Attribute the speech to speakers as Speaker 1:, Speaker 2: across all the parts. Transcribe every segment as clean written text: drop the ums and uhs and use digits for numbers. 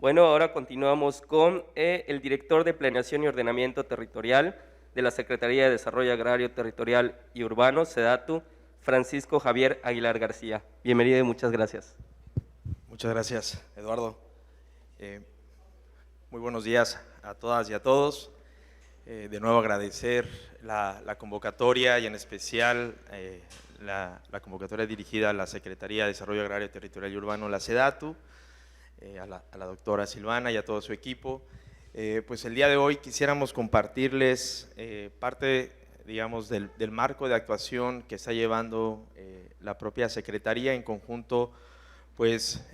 Speaker 1: Bueno, ahora continuamos con el director de Planeación y Ordenamiento Territorial de la Secretaría de Desarrollo Agrario, Territorial y Urbano, SEDATU, Francisco Javier Aguilar García. Bienvenido y muchas gracias.
Speaker 2: Muchas gracias, Eduardo. Muy buenos días a todas y a todos. De nuevo agradecer la convocatoria y en especial la convocatoria dirigida a la Secretaría de Desarrollo Agrario, Territorial y Urbano, la SEDATU, a la doctora Silvana y a todo su equipo. Pues el día de hoy quisiéramos compartirles parte, digamos, del marco de actuación que está llevando la propia Secretaría en conjunto, pues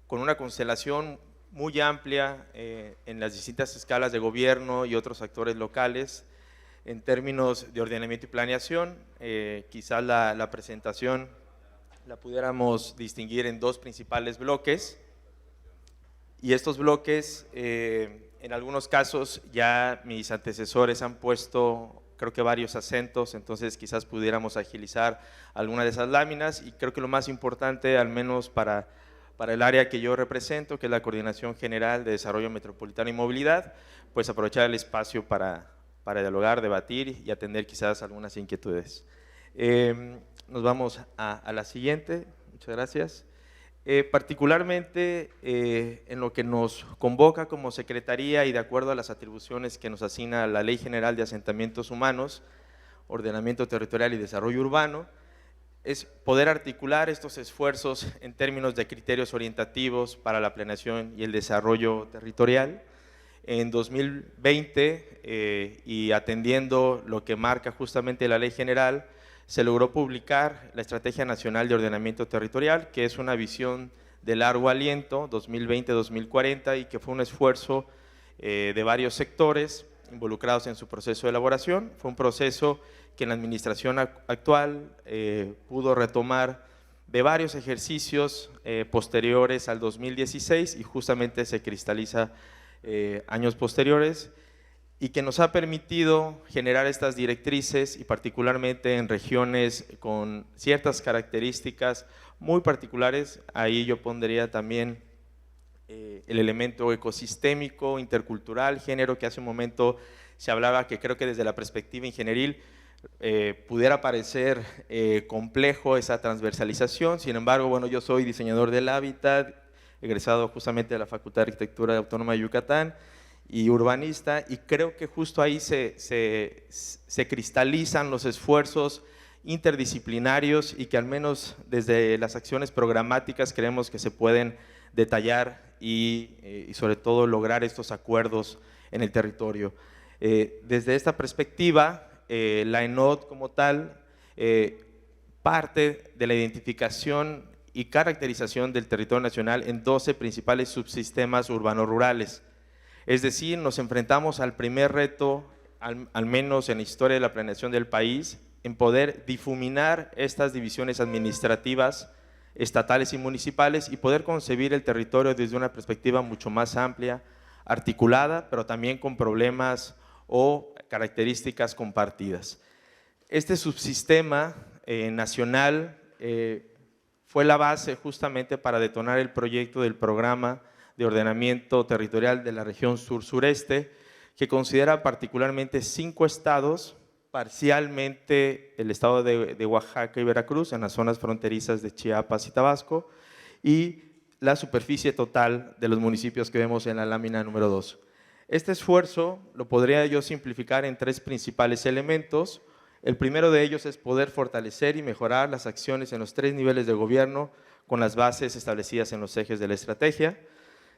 Speaker 2: con una constelación muy amplia en las distintas escalas de gobierno y otros actores locales en términos de ordenamiento y planeación. Quizás la presentación la pudiéramos distinguir en dos principales bloques, y estos bloques en algunos casos ya mis antecesores han puesto, creo que varios acentos, entonces quizás pudiéramos agilizar alguna de esas láminas, y creo que lo más importante, al menos para el área que yo represento, que es la Coordinación General de Desarrollo Metropolitano y Movilidad, pues aprovechar el espacio para dialogar, debatir y atender quizás algunas inquietudes. Nos vamos a la siguiente, muchas gracias. Particularmente en lo que nos convoca como Secretaría y de acuerdo a las atribuciones que nos asigna la Ley General de Asentamientos Humanos, Ordenamiento Territorial y Desarrollo Urbano, es poder articular estos esfuerzos en términos de criterios orientativos para la planeación y el desarrollo territorial. En 2020 y atendiendo lo que marca justamente la Ley General, se logró publicar la Estrategia Nacional de Ordenamiento Territorial, que es una visión de largo aliento, 2020-2040, y que fue un esfuerzo de varios sectores involucrados en su proceso de elaboración. Fue un proceso que en la administración actual pudo retomar de varios ejercicios posteriores al 2016 y justamente se cristaliza años posteriores, y que nos ha permitido generar estas directrices, y particularmente en regiones con ciertas características muy particulares. Ahí yo pondría también el elemento ecosistémico, intercultural, género, que hace un momento se hablaba, que creo que desde la perspectiva ingenieril pudiera parecer complejo esa transversalización. Sin embargo, bueno, yo soy diseñador del hábitat, egresado justamente de la Facultad de Arquitectura Autónoma de Yucatán, y urbanista, y creo que justo ahí se cristalizan los esfuerzos interdisciplinarios, y que al menos desde las acciones programáticas creemos que se pueden detallar y sobre todo lograr estos acuerdos en el territorio. Desde esta perspectiva, la ENOT como tal parte de la identificación y caracterización del territorio nacional en 12 principales subsistemas urbano-rurales. Es decir, nos enfrentamos al primer reto, al menos en la historia de la planeación del país, en poder difuminar estas divisiones administrativas, estatales y municipales, y poder concebir el territorio desde una perspectiva mucho más amplia, articulada, pero también con problemas o características compartidas. Este subsistema nacional fue la base justamente para detonar el proyecto del programa de ordenamiento territorial de la región sur-sureste, que considera particularmente 5 estados, parcialmente el estado de Oaxaca y Veracruz, en las zonas fronterizas de Chiapas y Tabasco, y la superficie total de los municipios que vemos en la lámina número 2. Este esfuerzo lo podría yo simplificar en 3 principales elementos. El primero de ellos es poder fortalecer y mejorar las acciones en los 3 niveles de gobierno con las bases establecidas en los ejes de la estrategia.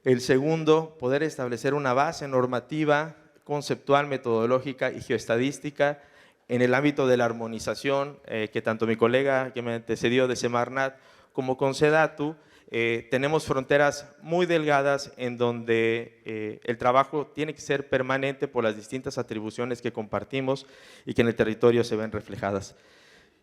Speaker 2: El segundo, poder establecer una base normativa, conceptual, metodológica y geoestadística en el ámbito de la armonización, que tanto mi colega que me antecedió de Semarnat como con SEDATU, tenemos fronteras muy delgadas en donde el trabajo tiene que ser permanente por las distintas atribuciones que compartimos y que en el territorio se ven reflejadas.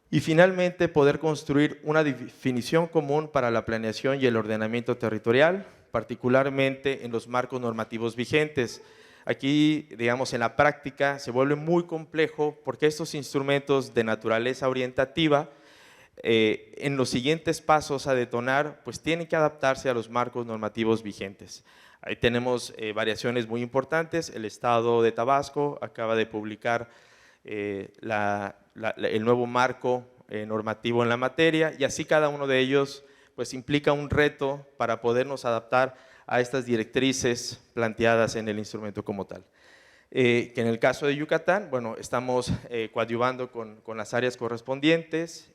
Speaker 2: Y finalmente, poder construir una definición común para la planeación y el ordenamiento territorial, particularmente en los marcos normativos vigentes. Aquí, digamos, en la práctica se vuelve muy complejo porque estos instrumentos de naturaleza orientativa en los siguientes pasos a detonar, pues tienen que adaptarse a los marcos normativos vigentes. Ahí tenemos variaciones muy importantes. El Estado de Tabasco acaba de publicar el nuevo marco normativo en la materia, y así cada uno de ellos pues implica un reto para podernos adaptar a estas directrices planteadas en el instrumento como tal. Que en el caso de Yucatán, bueno, estamos coadyuvando con las áreas correspondientes,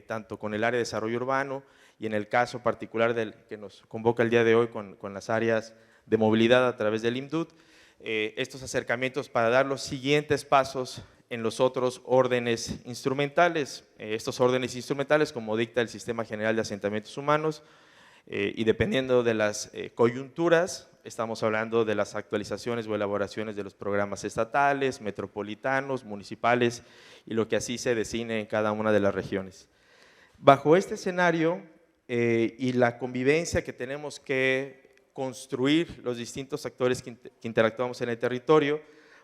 Speaker 2: tanto con el área de desarrollo urbano y en el caso particular que nos convoca el día de hoy con las áreas de movilidad a través del IMDUT, estos acercamientos para dar los siguientes pasos en los otros órdenes instrumentales. Estos órdenes instrumentales, como dicta el Sistema General de Asentamientos Humanos, y dependiendo de las coyunturas, estamos hablando de las actualizaciones o elaboraciones de los programas estatales, metropolitanos, municipales y lo que así se designe en cada una de las regiones. Bajo este escenario y la convivencia que tenemos que construir los distintos actores que interactuamos en el territorio,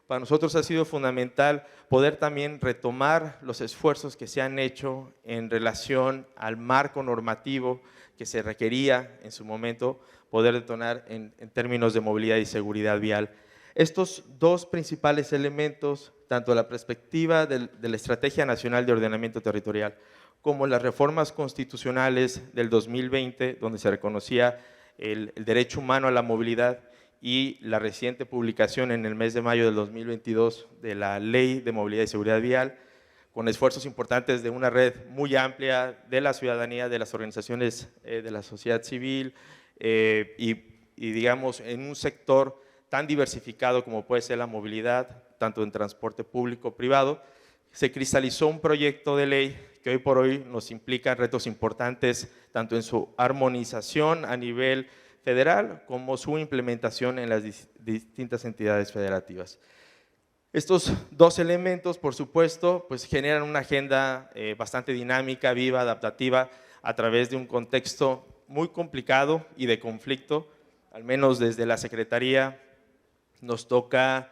Speaker 2: para nosotros ha sido fundamental poder también retomar los esfuerzos que se han hecho en relación al marco normativo que se requería en su momento poder detonar en términos de movilidad y seguridad vial. Estos dos principales elementos, tanto la perspectiva de la Estrategia Nacional de Ordenamiento Territorial como las reformas constitucionales del 2020, donde se reconocía el derecho humano a la movilidad, y la reciente publicación en el mes de mayo del 2022 de la Ley de Movilidad y Seguridad Vial, con esfuerzos importantes de una red muy amplia de la ciudadanía, de las organizaciones de la sociedad civil y digamos en un sector tan diversificado como puede ser la movilidad, tanto en transporte público o privado, se cristalizó un proyecto de ley que hoy por hoy nos implica retos importantes tanto en su armonización a nivel federal como su implementación en las distintas entidades federativas. Estos dos elementos, por supuesto, pues generan una agenda bastante dinámica, viva, adaptativa, a través de un contexto muy complicado y de conflicto. Al menos desde la Secretaría nos toca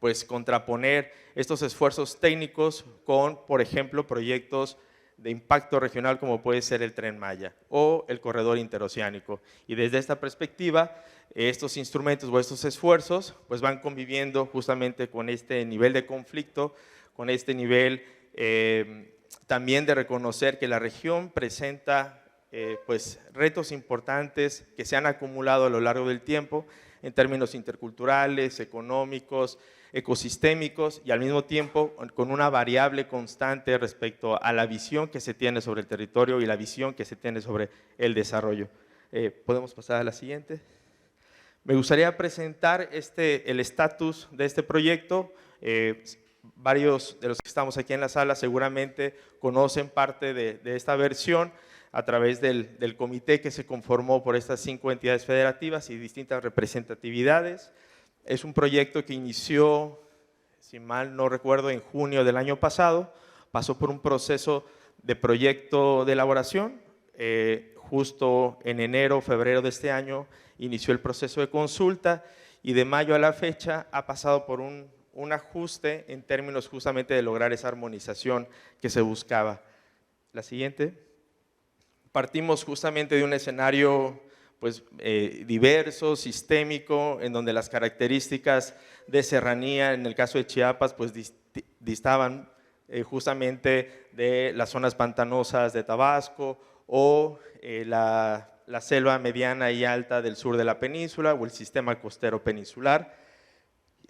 Speaker 2: pues contraponer estos esfuerzos técnicos con, por ejemplo, proyectos de impacto regional como puede ser el Tren Maya o el Corredor Interoceánico. Y desde esta perspectiva, estos instrumentos o estos esfuerzos pues van conviviendo justamente con este nivel de conflicto, con este nivel también de reconocer que la región presenta pues retos importantes que se han acumulado a lo largo del tiempo en términos interculturales, económicos, ecosistémicos y al mismo tiempo con una variable constante respecto a la visión que se tiene sobre el territorio y la visión que se tiene sobre el desarrollo. ¿Podemos pasar a la siguiente? Me gustaría presentar el estatus de este proyecto. Varios de los que estamos aquí en la sala seguramente conocen parte de esta versión a través del comité que se conformó por estas 5 entidades federativas y distintas representatividades. Es un proyecto que inició, si mal no recuerdo, en junio del año pasado, pasó por un proceso de proyecto de elaboración, justo en enero, febrero de este año inició el proceso de consulta y de mayo a la fecha ha pasado por un ajuste en términos justamente de lograr esa armonización que se buscaba. La siguiente. Partimos justamente de un escenario pues, diverso, sistémico, en donde las características de serranía, en el caso de Chiapas, pues distaban justamente de las zonas pantanosas de Tabasco o la selva mediana y alta del sur de la península o el sistema costero peninsular.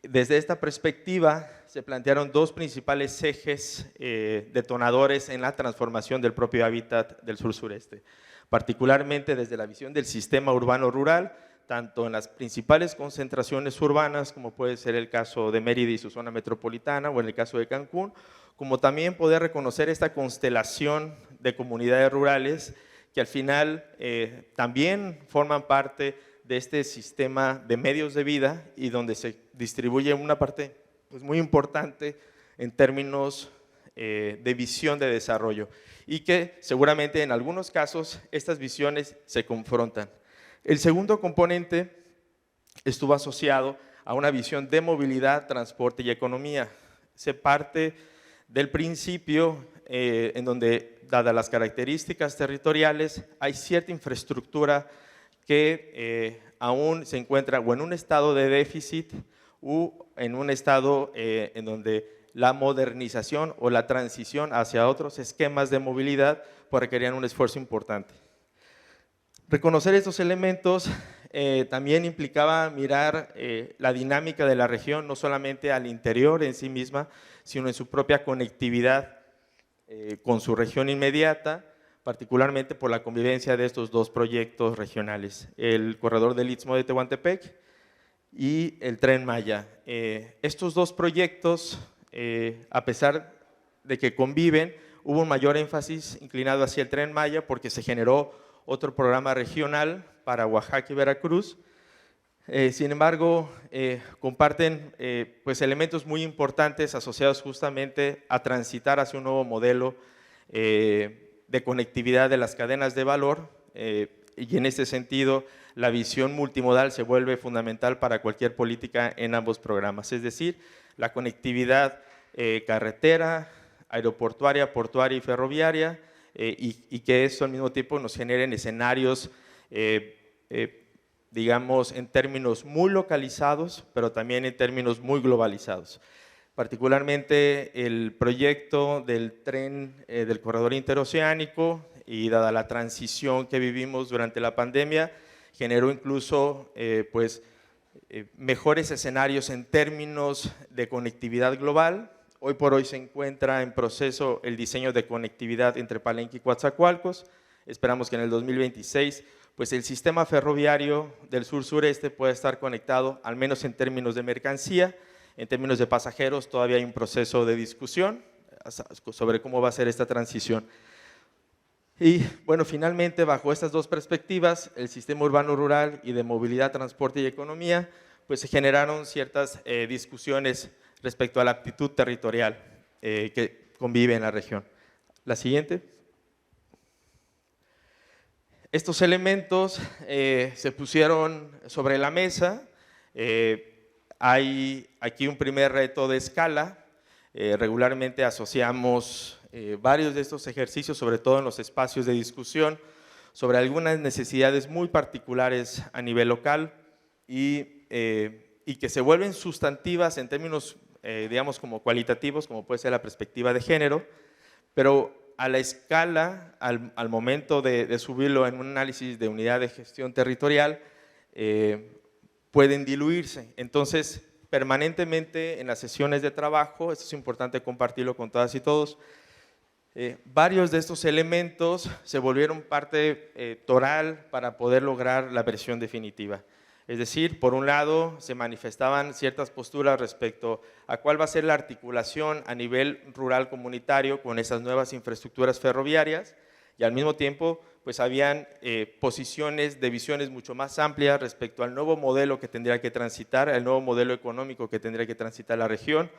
Speaker 2: Desde esta perspectiva se plantearon 2 principales ejes detonadores en la transformación del propio hábitat del sur-sureste, particularmente desde la visión del sistema urbano-rural, tanto en las principales concentraciones urbanas, como puede ser el caso de Mérida y su zona metropolitana, o en el caso de Cancún, como también poder reconocer esta constelación de comunidades rurales que al final también forman parte de este sistema de medios de vida y donde se distribuye una parte pues, muy importante en términos de visión de desarrollo y que seguramente en algunos casos estas visiones se confrontan. El segundo componente estuvo asociado a una visión de movilidad, transporte y economía. Se parte del principio en donde dadas las características territoriales, hay cierta infraestructura que aún se encuentra o en un estado de déficit o en un estado en donde la modernización o la transición hacia otros esquemas de movilidad pues requerían un esfuerzo importante. Reconocer estos elementos también implicaba mirar la dinámica de la región, no solamente al interior en sí misma, sino en su propia conectividad con su región inmediata, particularmente por la convivencia de estos dos proyectos regionales, el corredor del Istmo de Tehuantepec y el Tren Maya. Estos dos proyectos, a pesar de que conviven, hubo un mayor énfasis inclinado hacia el Tren Maya porque se generó otro programa regional para Oaxaca y Veracruz. Sin embargo, comparten pues elementos muy importantes asociados justamente a transitar hacia un nuevo modelo de conectividad de las cadenas de valor y en este sentido la visión multimodal se vuelve fundamental para cualquier política en ambos programas, es decir, la conectividad carretera, aeroportuaria, portuaria y ferroviaria y que esto al mismo tiempo nos generen escenarios digamos, en términos muy localizados, pero también en términos muy globalizados. Particularmente el proyecto del tren del corredor interoceánico y dada la transición que vivimos durante la pandemia, generó incluso mejores escenarios en términos de conectividad global. Hoy por hoy se encuentra en proceso el diseño de conectividad entre Palenque y Coatzacoalcos. Esperamos que en el 2026 pues el sistema ferroviario del sur-sureste puede estar conectado, al menos en términos de mercancía. En términos de pasajeros todavía hay un proceso de discusión sobre cómo va a ser esta transición. Y bueno, finalmente bajo estas dos perspectivas, el sistema urbano-rural y de movilidad, transporte y economía, pues se generaron ciertas discusiones respecto a la aptitud territorial que convive en la región. La siguiente. Estos elementos se pusieron sobre la mesa. Hay aquí un primer reto de escala. Regularmente asociamos varios de estos ejercicios, sobre todo en los espacios de discusión, sobre algunas necesidades muy particulares a nivel local y que se vuelven sustantivas en términos, digamos, como cualitativos, como puede ser la perspectiva de género, pero a la escala, al momento de subirlo en un análisis de unidad de gestión territorial, pueden diluirse. Entonces, permanentemente en las sesiones de trabajo, esto es importante compartirlo con todas y todos, varios de estos elementos se volvieron parte toral para poder lograr la versión definitiva. Es decir, por un lado se manifestaban ciertas posturas respecto a cuál va a ser la articulación a nivel rural comunitario con esas nuevas infraestructuras ferroviarias y al mismo tiempo pues habían posiciones de visiones mucho más amplias respecto al nuevo modelo que tendría que transitar, al nuevo modelo económico que tendría que transitar la región,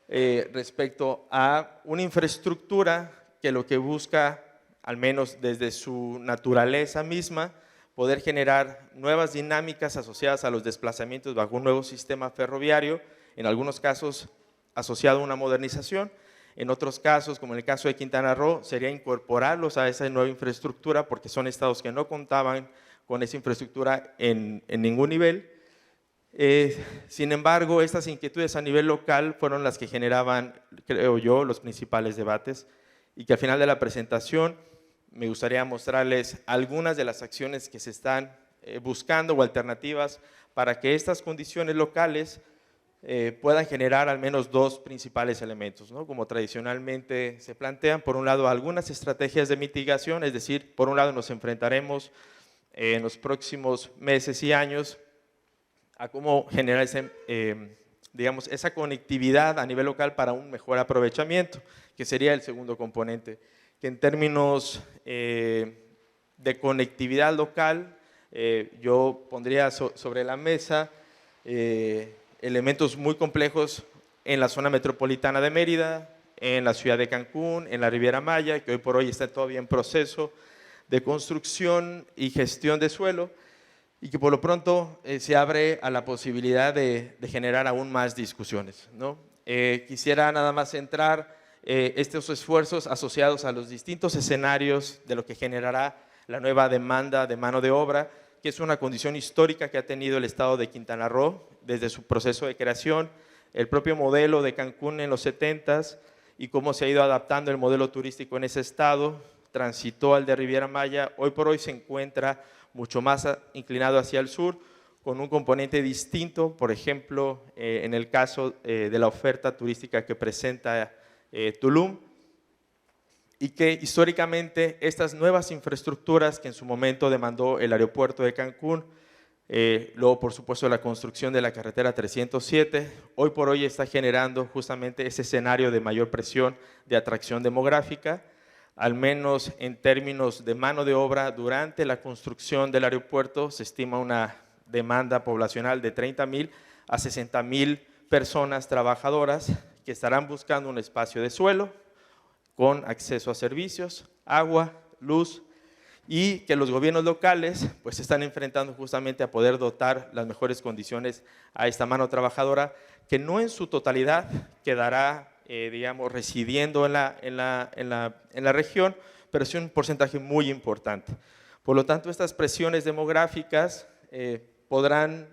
Speaker 2: respecto a una infraestructura que lo que busca, al menos desde su naturaleza misma, poder generar nuevas dinámicas asociadas a los desplazamientos bajo un nuevo sistema ferroviario, en algunos casos asociado a una modernización, en otros casos, como en el caso de Quintana Roo, sería incorporarlos a esa nueva infraestructura porque son estados que no contaban con esa infraestructura en ningún nivel. Sin embargo, estas inquietudes a nivel local fueron las que generaban, creo yo, los principales debates y que al final de la presentación me gustaría mostrarles algunas de las acciones que se están buscando o alternativas para que estas condiciones locales puedan generar al menos dos principales elementos, ¿no? Como tradicionalmente se plantean, por un lado algunas estrategias de mitigación, es decir, por un lado nos enfrentaremos en los próximos meses y años a cómo generar digamos, esa conectividad a nivel local para un mejor aprovechamiento, que sería el segundo componente. Que en términos de conectividad local, yo pondría sobre la mesa elementos muy complejos en la zona metropolitana de Mérida, en la ciudad de Cancún, en la Riviera Maya, que hoy por hoy está todavía en proceso de construcción y gestión de suelo, y que por lo pronto se abre a la posibilidad de generar aún más discusiones, ¿no? Quisiera nada más entrar estos esfuerzos asociados a los distintos escenarios de lo que generará la nueva demanda de mano de obra, que es una condición histórica que ha tenido el estado de Quintana Roo desde su proceso de creación, el propio modelo de Cancún en los 70s y cómo se ha ido adaptando el modelo turístico en ese estado, transitó al de Riviera Maya, hoy por hoy se encuentra mucho más inclinado hacia el sur, con un componente distinto, por ejemplo, en el caso de la oferta turística que presenta Tulum, y que históricamente estas nuevas infraestructuras que en su momento demandó el aeropuerto de Cancún, luego por supuesto la construcción de la carretera 307, hoy por hoy está generando justamente ese escenario de mayor presión de atracción demográfica, al menos en términos de mano de obra. Durante la construcción del aeropuerto se estima una demanda poblacional de 30,000 a 60,000 personas trabajadoras que estarán buscando un espacio de suelo con acceso a servicios, agua, luz, y que los gobiernos locales pues se están enfrentando justamente a poder dotar las mejores condiciones a esta mano trabajadora, que no en su totalidad quedará digamos, residiendo en la región, pero sí un porcentaje muy importante. Por lo tanto, estas presiones demográficas podrán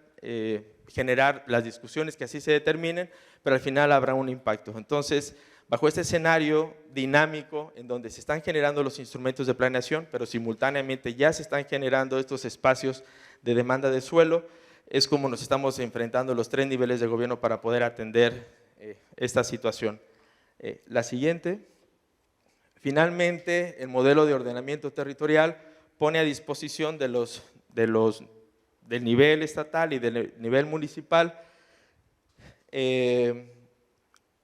Speaker 2: generar las discusiones que así se determinen, pero al final habrá un impacto. Entonces, bajo este escenario dinámico en donde se están generando los instrumentos de planeación, pero simultáneamente ya se están generando estos espacios de demanda de suelo, es como nos estamos enfrentando los 3 niveles de gobierno para poder atender esta situación. La siguiente. Finalmente, el modelo de ordenamiento territorial pone a disposición del nivel estatal y del nivel municipal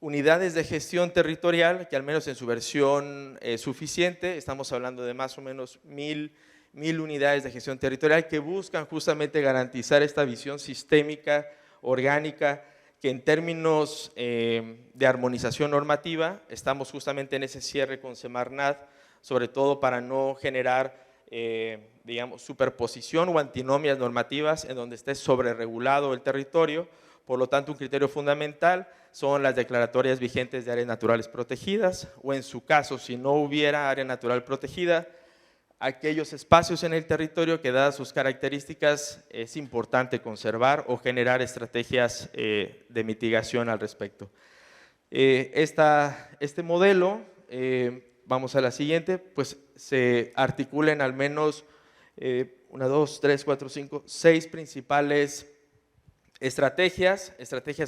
Speaker 2: unidades de gestión territorial que al menos en su versión suficiente, estamos hablando de más o menos 1,000 unidades de gestión territorial que buscan justamente garantizar esta visión sistémica, orgánica, que en términos de armonización normativa, estamos justamente en ese cierre con Semarnat, sobre todo para no generar digamos, superposición o antinomias normativas en donde esté sobreregulado el territorio. Por lo tanto, un criterio fundamental son las declaratorias vigentes de áreas naturales protegidas, o en su caso, si no hubiera área natural protegida, aquellos espacios en el territorio que, dadas sus características, es importante conservar o generar estrategias de mitigación al respecto. Este modelo, vamos a la siguiente, pues se articula en al menos 1, 2, 3, 4, 5, 6 principales estrategias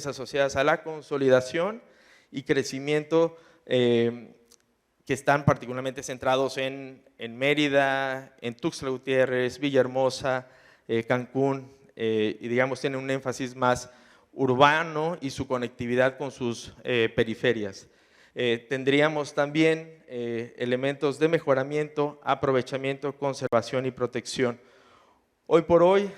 Speaker 2: asociadas a la consolidación y crecimiento que están particularmente centrados en Mérida, en Tuxtla Gutiérrez, Villahermosa, Cancún, y digamos tienen un énfasis más urbano y su conectividad con sus periferias. Tendríamos también elementos de mejoramiento, aprovechamiento, conservación y protección. Hoy por hoy,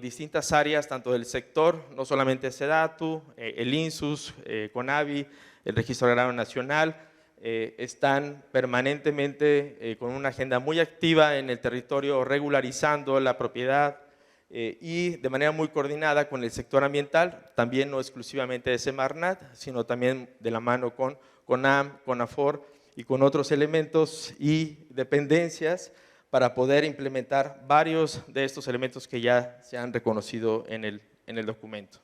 Speaker 2: distintas áreas, tanto del sector, no solamente SEDATU, el INSUS, CONAVI, el Registro Agrario Nacional, están permanentemente con una agenda muy activa en el territorio, regularizando la propiedad y de manera muy coordinada con el sector ambiental, también no exclusivamente de Semarnat, sino también de la mano con CONAM, CONAFOR y con otros elementos y dependencias para poder implementar varios de estos elementos que ya se han reconocido en el documento.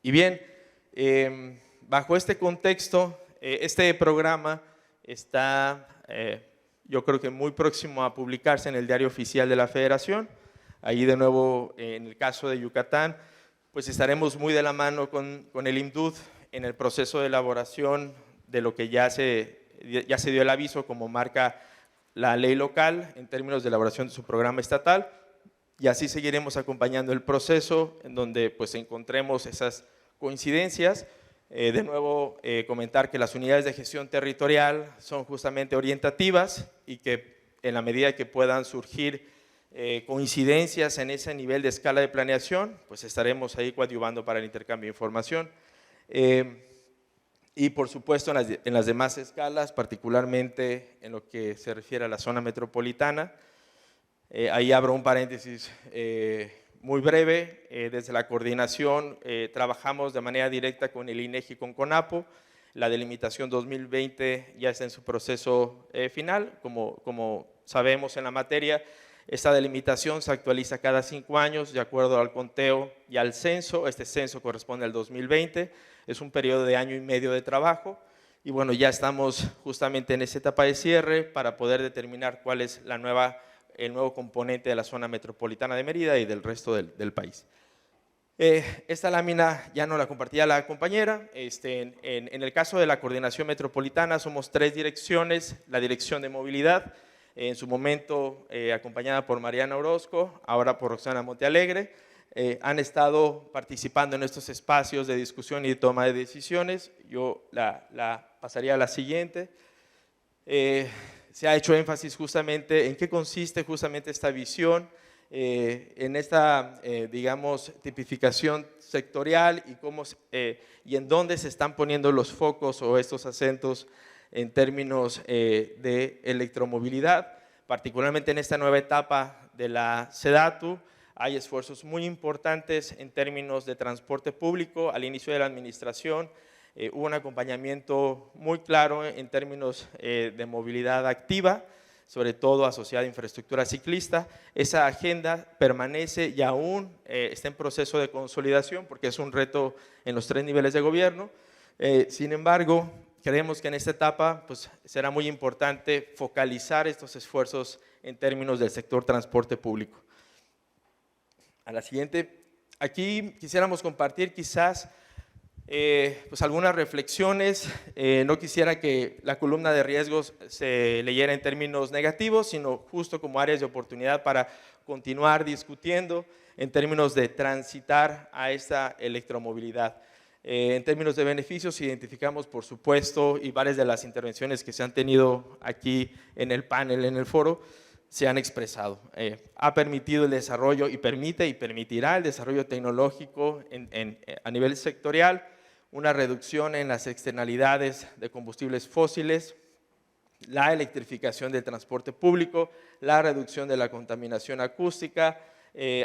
Speaker 2: Y bien, bajo este contexto, este programa está, yo creo que muy próximo a publicarse en el Diario Oficial de la Federación. Ahí de nuevo, en el caso de Yucatán, pues estaremos muy de la mano con el IMDUD en el proceso de elaboración de lo que ya se dio el aviso como marca la ley local en términos de elaboración de su programa estatal, y así seguiremos acompañando el proceso en donde pues encontremos esas coincidencias. De nuevo, comentar que las unidades de gestión territorial son justamente orientativas y que en la medida que puedan surgir coincidencias en ese nivel de escala de planeación, pues estaremos ahí coadyuvando para el intercambio de información. Y por supuesto en las demás escalas, particularmente en lo que se refiere a la zona metropolitana, ahí abro un paréntesis muy breve. Desde la coordinación trabajamos de manera directa con el INEGI y con CONAPO La delimitación 2020 ya está en su proceso final. Como sabemos en la materia, esta delimitación se actualiza cada 5 años de acuerdo al conteo y al censo. Este censo corresponde al 2020, es un periodo de 1 año y medio de trabajo. Y bueno, ya estamos justamente en esa etapa de cierre para poder determinar cuál es el nuevo componente de la zona metropolitana de Mérida y del resto del país. Esta lámina ya no la compartía la compañera. En el caso de la coordinación metropolitana somos 3 direcciones: la dirección de movilidad, en su momento acompañada por Mariana Orozco, ahora por Roxana Montealegre. Han estado participando en estos espacios de discusión y de toma de decisiones. Yo la pasaría a la siguiente. Se ha hecho énfasis justamente en qué consiste justamente esta visión, en esta, digamos, tipificación sectorial y en dónde se están poniendo los focos o estos acentos en términos de electromovilidad. Particularmente en esta nueva etapa de la SEDATU, hay esfuerzos muy importantes en términos de transporte público. Al inicio de la administración hubo un acompañamiento muy claro en términos de movilidad activa, sobre todo asociada a infraestructura ciclista. Esa agenda permanece y aún está en proceso de consolidación porque es un reto en los 3 niveles de gobierno. Sin embargo, creemos que en esta etapa pues, será muy importante focalizar estos esfuerzos en términos del sector transporte público. A la siguiente, aquí quisiéramos compartir quizás pues algunas reflexiones. No quisiera que la columna de riesgos se leyera en términos negativos, sino justo como áreas de oportunidad para continuar discutiendo en términos de transitar a esta electromovilidad. En términos de beneficios, identificamos, por supuesto, y varias de las intervenciones que se han tenido aquí en el panel, en el foro, se han expresado. Ha permitido el desarrollo y permite y permitirá el desarrollo tecnológico a nivel sectorial, una reducción en las externalidades de combustibles fósiles, la electrificación del transporte público, la reducción de la contaminación acústica,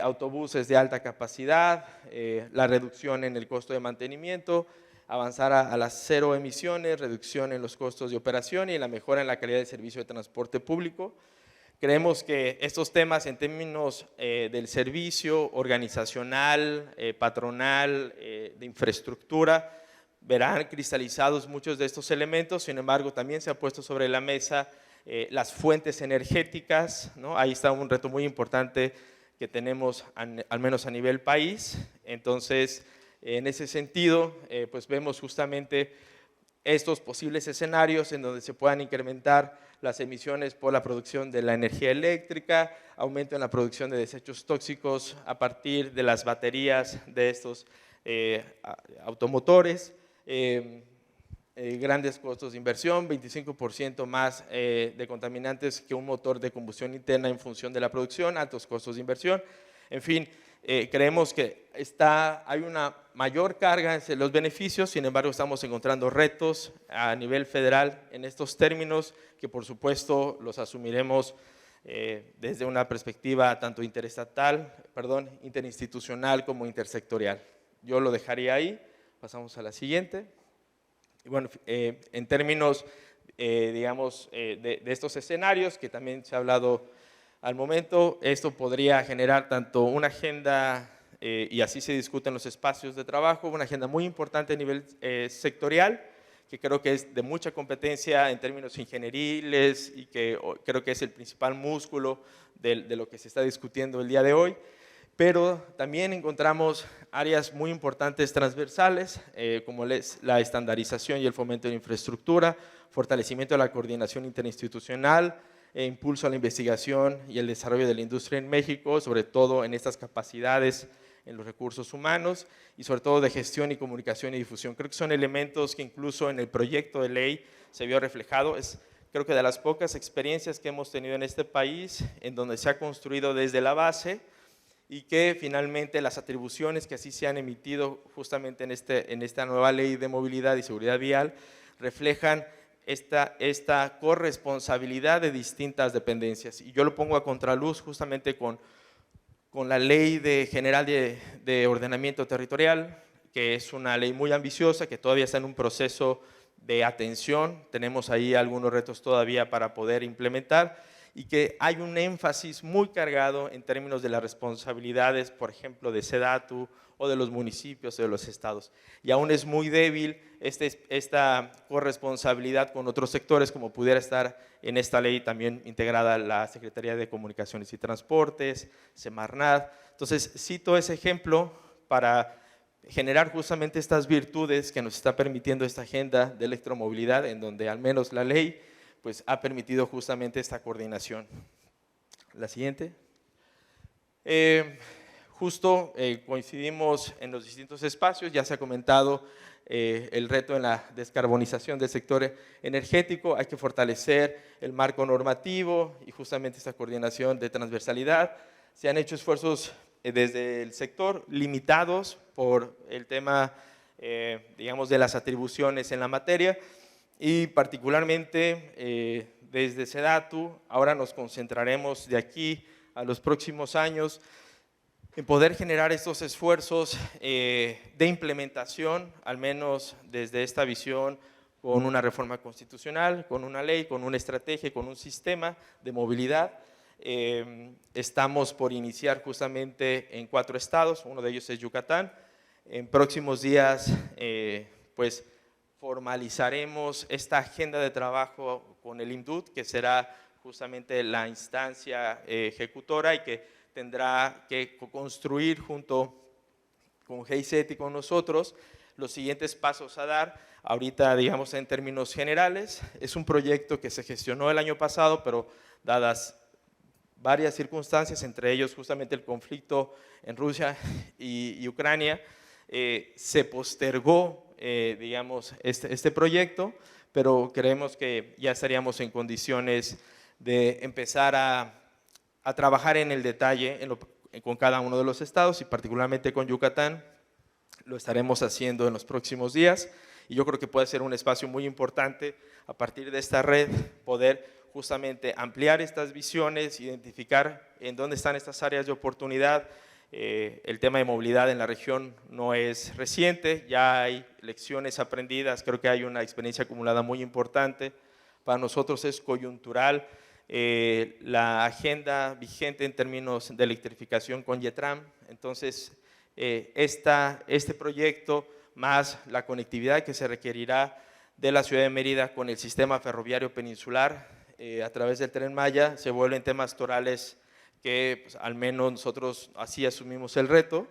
Speaker 2: autobuses de alta capacidad, la reducción en el costo de mantenimiento, avanzar a las 0 emisiones, reducción en los costos de operación y la mejora en la calidad de servicio de transporte público. Creemos que estos temas en términos del servicio organizacional, patronal, de infraestructura, verán cristalizados muchos de estos elementos. Sin embargo, también se ha puesto sobre la mesa las fuentes energéticas, ¿no? Ahí está un reto muy importante que tenemos al menos a nivel país. Entonces, en ese sentido, pues vemos justamente estos posibles escenarios en donde se puedan incrementar las emisiones por la producción de la energía eléctrica, aumento en la producción de desechos tóxicos a partir de las baterías de estos automotores, grandes costos de inversión, 25% más de contaminantes que un motor de combustión interna en función de la producción, altos costos de inversión. En fin, creemos que hay una mayor carga en los beneficios. Sin embargo, estamos encontrando retos a nivel federal en estos términos que por supuesto los asumiremos desde una perspectiva tanto interinstitucional como intersectorial. Yo lo dejaría ahí. Pasamos a la siguiente. Y bueno, en términos, digamos, de estos escenarios que también se ha hablado al momento, esto podría generar tanto una agenda, y así se discute en los espacios de trabajo, una agenda muy importante a nivel sectorial, que creo que es de mucha competencia en términos ingenieriles y que creo que es el principal músculo de lo que se está discutiendo el día de hoy. Pero también encontramos áreas muy importantes transversales, como la estandarización y el fomento de la infraestructura, fortalecimiento de la coordinación interinstitucional, impulso a la investigación y el desarrollo de la industria en México, sobre todo en estas capacidades en los recursos humanos y sobre todo de gestión y comunicación y difusión. Creo que son elementos que incluso en el proyecto de ley se vio reflejado. Creo que de las pocas experiencias que hemos tenido en este país en donde se ha construido desde la base y que finalmente las atribuciones que así se han emitido justamente en esta nueva ley de movilidad y seguridad vial reflejan esta corresponsabilidad de distintas dependencias. Y yo lo pongo a contraluz justamente con la Ley General de Ordenamiento Territorial, que es una ley muy ambiciosa, que todavía está en un proceso de atención, tenemos ahí algunos retos todavía para poder implementar, y que hay un énfasis muy cargado en términos de las responsabilidades, por ejemplo, de SEDATU o de los municipios o de los estados. Y aún es muy débil esta corresponsabilidad con otros sectores, como pudiera estar en esta ley también integrada la Secretaría de Comunicaciones y Transportes, Semarnat. Entonces, cito ese ejemplo para generar justamente estas virtudes que nos está permitiendo esta agenda de electromovilidad, en donde al menos la ley pues ha permitido justamente esta coordinación. La siguiente. Coincidimos en los distintos espacios, ya se ha comentado el reto en la descarbonización del sector energético, hay que fortalecer el marco normativo y justamente esta coordinación de transversalidad. Se han hecho esfuerzos desde el sector limitados por el tema, digamos, de las atribuciones en la materia, y particularmente desde SEDATU, ahora nos concentraremos de aquí a los próximos años en poder generar estos esfuerzos de implementación, al menos desde esta visión, con una reforma constitucional, con una ley, con una estrategia, con un sistema de movilidad. Estamos por iniciar justamente en 4 estados, uno de ellos es Yucatán. En próximos días, pues, formalizaremos esta agenda de trabajo con el IMDUT, que será justamente la instancia ejecutora y que tendrá que construir junto con GIZ y con nosotros los siguientes pasos a dar. Ahorita, digamos, en términos generales, es un proyecto que se gestionó el año pasado, pero dadas varias circunstancias, entre ellos justamente el conflicto en Rusia y Ucrania, se postergó, digamos, este proyecto, pero creemos que ya estaríamos en condiciones de empezar a trabajar en el detalle con cada uno de los estados y particularmente con Yucatán. Lo estaremos haciendo en los próximos días y yo creo que puede ser un espacio muy importante a partir de esta red poder justamente ampliar estas visiones, identificar en dónde están estas áreas de oportunidad. El tema de movilidad en la región no es reciente, ya hay lecciones aprendidas, creo que hay una experiencia acumulada muy importante. Para nosotros es coyuntural la agenda vigente en términos de electrificación con YETRAM. Entonces, este proyecto más la conectividad que se requerirá de la ciudad de Mérida con el sistema ferroviario peninsular a través del Tren Maya se vuelven temas torales que pues, al menos nosotros así asumimos el reto.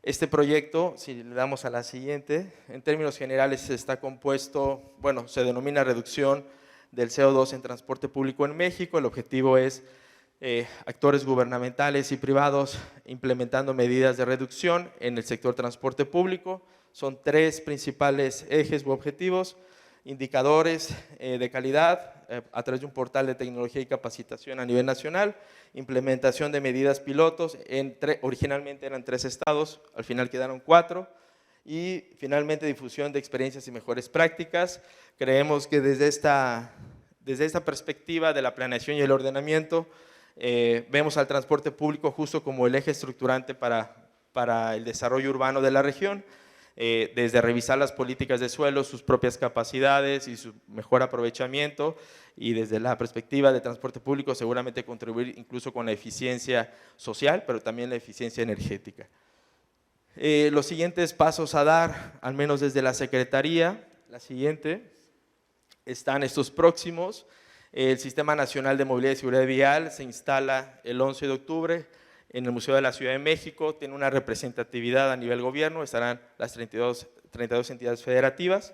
Speaker 2: Este proyecto, si le damos a la siguiente, en términos generales está compuesto, bueno, se denomina reducción del CO2 en transporte público en México. El objetivo es actores gubernamentales y privados implementando medidas de reducción en el sector transporte público. Son 3 principales ejes u objetivos: indicadores de calidad a través de un portal de tecnología y capacitación a nivel nacional, implementación de medidas pilotos, originalmente eran 3 estados, al final quedaron 4, y finalmente difusión de experiencias y mejores prácticas. Creemos que desde esta perspectiva de la planeación y el ordenamiento, vemos al transporte público justo como el eje estructurante para el desarrollo urbano de la región, desde revisar las políticas de suelo, sus propias capacidades y su mejor aprovechamiento, y desde la perspectiva de transporte público seguramente contribuir incluso con la eficiencia social, pero también la eficiencia energética. Los siguientes pasos a dar, al menos desde la Secretaría, la siguiente, están estos próximos. El Sistema Nacional de Movilidad y Seguridad Vial se instala el 11 de octubre en el Museo de la Ciudad de México, tiene una representatividad a nivel gobierno, estarán las 32 entidades federativas.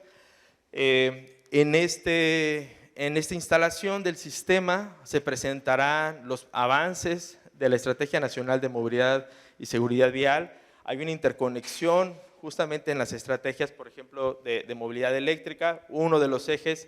Speaker 2: En esta instalación del sistema se presentarán los avances de la Estrategia Nacional de Movilidad y Seguridad Vial. Hay una interconexión justamente en las estrategias, por ejemplo, de movilidad eléctrica. Uno de los ejes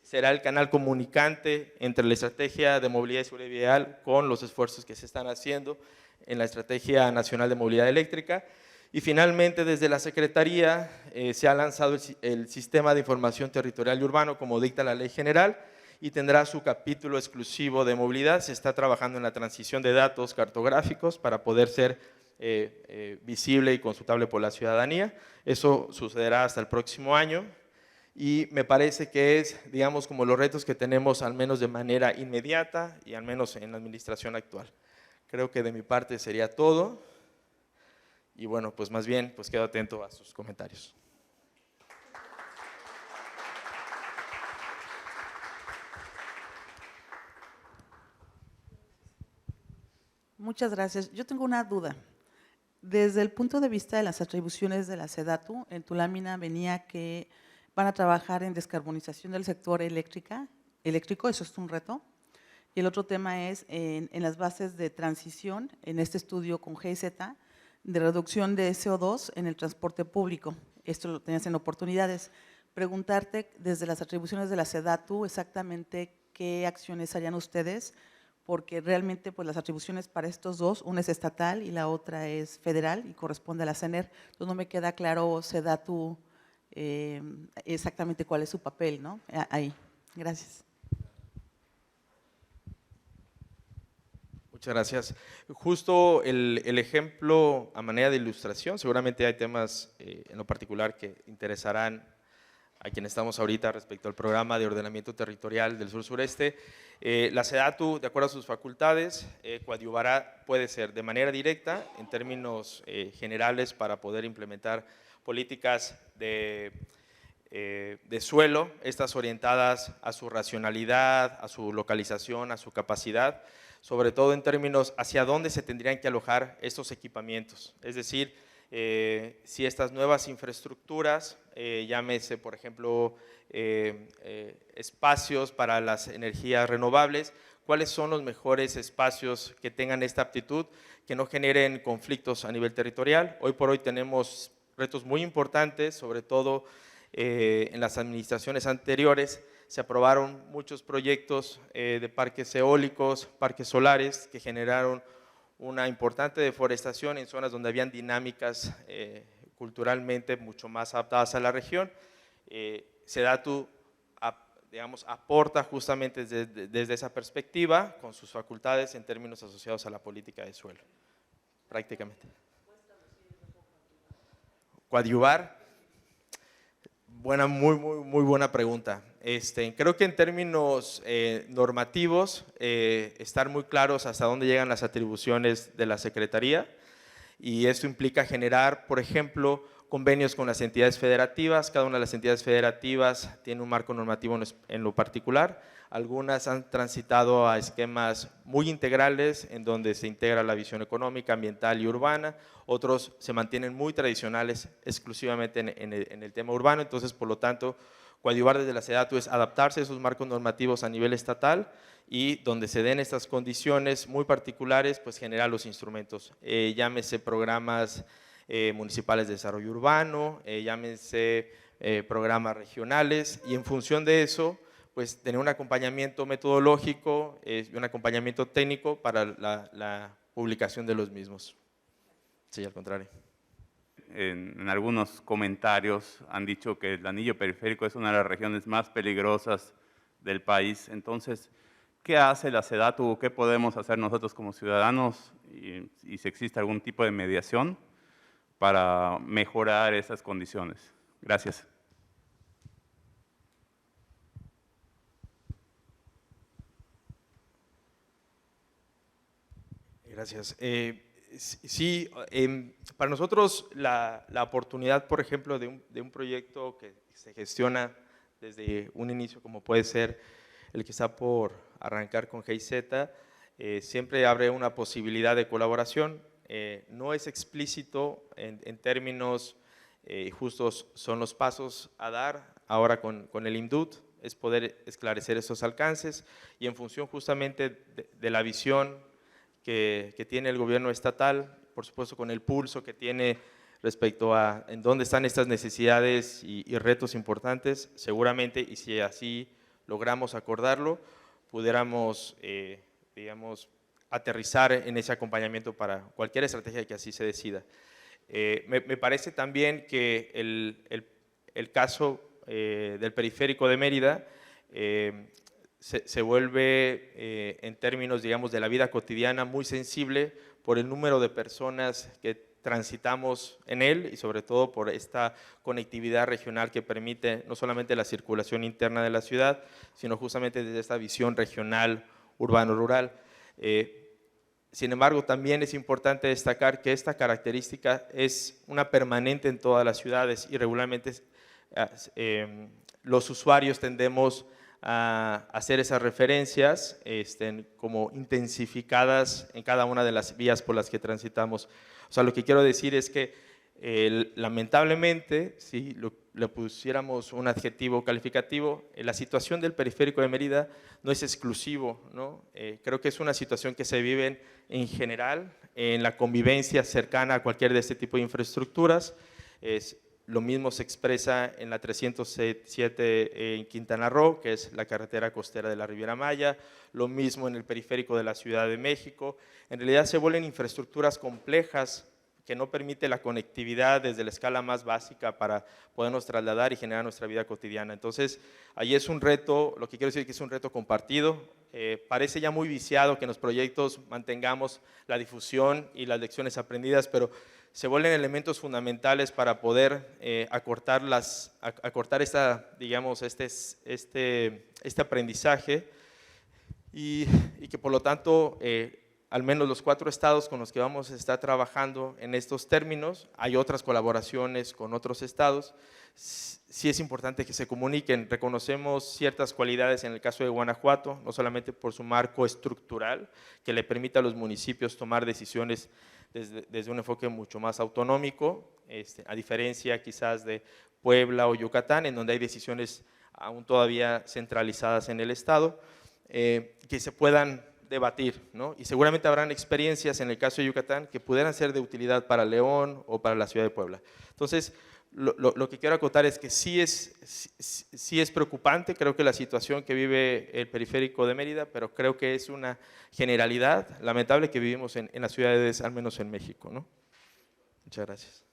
Speaker 2: será el canal comunicante entre la Estrategia de Movilidad y Seguridad Vial con los esfuerzos que se están haciendo en la Estrategia Nacional de Movilidad Eléctrica. Y finalmente, desde la Secretaría se ha lanzado el Sistema de Información Territorial y Urbano, como dicta la Ley General, y tendrá su capítulo exclusivo de movilidad. Se está trabajando en la transición de datos cartográficos para poder ser visible y consultable por la ciudadanía. Eso sucederá hasta el próximo año. y me parece que es, digamos, como los retos que tenemos al menos de manera inmediata y al menos en la administración actual. Creo que de mi parte sería todo y bueno, pues más bien pues quedo atento a sus comentarios.
Speaker 3: Muchas gracias. Yo tengo una duda. Desde el punto de vista de las atribuciones de la SEDATU, en tu lámina venía que van a trabajar en descarbonización del sector eléctrico, eso es un reto. Y el otro tema es en las bases de transición, en este estudio con GIZ, de reducción de CO2 en el transporte público. Esto lo tenías en oportunidades. Preguntarte desde las atribuciones de la SEDATU exactamente qué acciones harían ustedes, porque realmente pues, las atribuciones para estos dos, una es estatal y la otra es federal y corresponde a la CENER. Entonces no me queda claro SEDATU exactamente cuál es su papel, ¿no? Ahí. Gracias.
Speaker 2: Muchas gracias. Justo el ejemplo a manera de ilustración, seguramente hay temas en lo particular que interesarán a quien estamos ahorita respecto al programa de ordenamiento territorial del sur-sureste. La SEDATU, de acuerdo a sus facultades, coadyuvará, puede ser de manera directa, en términos generales, para poder implementar políticas de suelo, estas orientadas a su racionalidad, a su localización, a su capacidad, sobre todo en términos hacia dónde se tendrían que alojar estos equipamientos. Es decir, si estas nuevas infraestructuras, llámese por ejemplo espacios para las energías renovables, cuáles son los mejores espacios que tengan esta aptitud, que no generen conflictos a nivel territorial. Hoy por hoy tenemos retos muy importantes, sobre todo en las administraciones anteriores se aprobaron muchos proyectos de parques eólicos, parques solares, que generaron una importante deforestación en zonas donde habían dinámicas culturalmente mucho más adaptadas a la región. SEDATU, digamos, aporta justamente desde esa perspectiva con sus facultades en términos asociados a la política de suelo, prácticamente. Coadyuvar, muy buena pregunta. Creo que en términos normativos, estar muy claros hasta dónde llegan las atribuciones de la Secretaría, y esto implica generar, por ejemplo, convenios con las entidades federativas. Cada una de las entidades federativas tiene un marco normativo en lo particular. Algunas han transitado a esquemas muy integrales en donde se integra la visión económica, ambiental y urbana. Otros se mantienen muy tradicionales exclusivamente en el tema urbano. Entonces, por lo tanto, coadyuvar desde la SEDATU es adaptarse a esos marcos normativos a nivel estatal, y donde se den estas condiciones muy particulares, pues generar los instrumentos. Llámese programas municipales de desarrollo urbano, llámese programas regionales, y en función de eso, pues tener un acompañamiento metodológico y un acompañamiento técnico para la publicación de los mismos. Sí, al contrario.
Speaker 4: En algunos comentarios han dicho que el anillo periférico es una de las regiones más peligrosas del país. Entonces, ¿qué hace la SEDATU? ¿Qué podemos hacer nosotros como ciudadanos? Y si existe algún tipo de mediación para mejorar esas condiciones. Gracias.
Speaker 2: Gracias. Sí, para nosotros la oportunidad, por ejemplo, de un proyecto que se gestiona desde un inicio, como puede ser el que está por arrancar con GIZ, siempre abre una posibilidad de colaboración. No es explícito en términos justos, son los pasos a dar ahora con el IMDUT, es poder esclarecer esos alcances, y en función justamente de la visión que tiene el gobierno estatal, por supuesto con el pulso que tiene respecto a en dónde están estas necesidades y retos importantes, seguramente, y si así logramos acordarlo, pudiéramos, digamos, aterrizar en ese acompañamiento para cualquier estrategia que así se decida. Me parece también que el caso del periférico de Mérida se vuelve en términos, digamos, de la vida cotidiana muy sensible por el número de personas que transitamos en él y sobre todo por esta conectividad regional que permite no solamente la circulación interna de la ciudad, sino justamente desde esta visión regional urbano-rural. Sin embargo, también es importante destacar que esta característica es una permanente en todas las ciudades y regularmente los usuarios tendemos a hacer esas referencias como intensificadas en cada una de las vías por las que transitamos. O sea, lo que quiero decir es que lamentablemente, si le pusiéramos un adjetivo calificativo, la situación del periférico de Mérida no es exclusivo, ¿no? Creo que es una situación que se vive en general en la convivencia cercana a cualquier de este tipo de infraestructuras. Lo mismo se expresa en la 307 en Quintana Roo, que es la carretera costera de la Riviera Maya, lo mismo en el periférico de la Ciudad de México. En realidad se vuelven infraestructuras complejas que no permite la conectividad desde la escala más básica para podernos trasladar y generar nuestra vida cotidiana. Entonces, ahí es un reto, lo que quiero decir es que es un reto compartido. Parece ya muy viciado que en los proyectos mantengamos la difusión y las lecciones aprendidas, pero se vuelven elementos fundamentales para poder acortar digamos, este aprendizaje y que por lo tanto al menos los 4 estados con los que vamos a estar trabajando en estos términos, hay otras colaboraciones con otros estados, sí es importante que se comuniquen. Reconocemos ciertas cualidades en el caso de Guanajuato, no solamente por su marco estructural, que le permite a los municipios tomar decisiones desde un enfoque mucho más autonómico, a diferencia quizás de Puebla o Yucatán, en donde hay decisiones aún todavía centralizadas en el estado, que se puedan debatir, ¿no? Y seguramente habrán experiencias en el caso de Yucatán que pudieran ser de utilidad para León o para la ciudad de Puebla. Entonces, lo que quiero acotar es que sí es preocupante, creo que la situación que vive el periférico de Mérida, pero creo que es una generalidad lamentable que vivimos en las ciudades, al menos en México, ¿no? Muchas gracias.